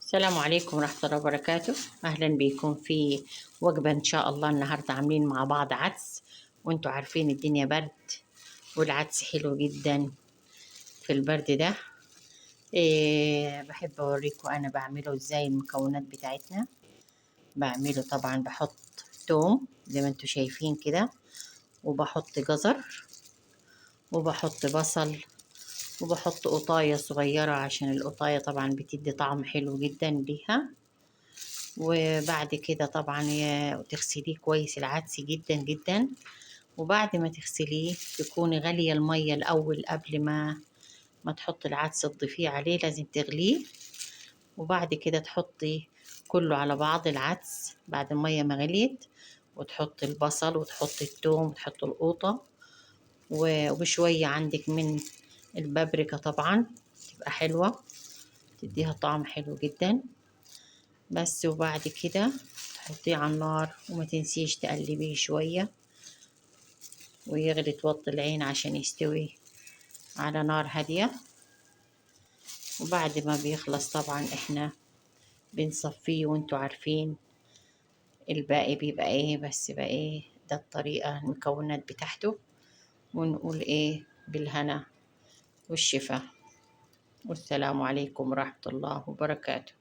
السلام عليكم ورحمة الله وبركاته. أهلا بكم في وجبة إن شاء الله. النهاردة عاملين مع بعض عدس، وانتوا عارفين الدنيا برد والعدس حلو جدا في البرد ده. بحب أوريكم أنا بعمله إزاي. المكونات بتاعتنا بعمله طبعا بحط توم زي ما انتوا شايفين كده، وبحط جزر، وبحط بصل، وبحط قطاية صغيرة عشان القطاية طبعا بتدي طعم حلو جدا ليها. وبعد كده طبعا تغسليه كويس العدس جدا جدا، وبعد ما تغسليه تكوني غالية المية الأول قبل ما تحطي العدس تضيفيه عليه، لازم تغليه. وبعد كده تحطي كله على بعض العدس بعد المية ما غليت، وتحطي البصل وتحطي الثوم وتحطي القوطة، وبشوية عندك من البابريكا طبعا تبقى حلوة، تديها طعم حلو جدا بس. وبعد كده تحطيه على النار، وما تنسيش تقلبيه شوية ويغلي، توطي العين عشان يستوي على نار هادية. وبعد ما بيخلص طبعا احنا بنصفيه، وانتوا عارفين الباقي بيبقى ايه، بس بقى ايه ده الطريقة المكونات بتاعته. ونقول ايه بالهنا والشفا، والسلام عليكم ورحمة الله وبركاته.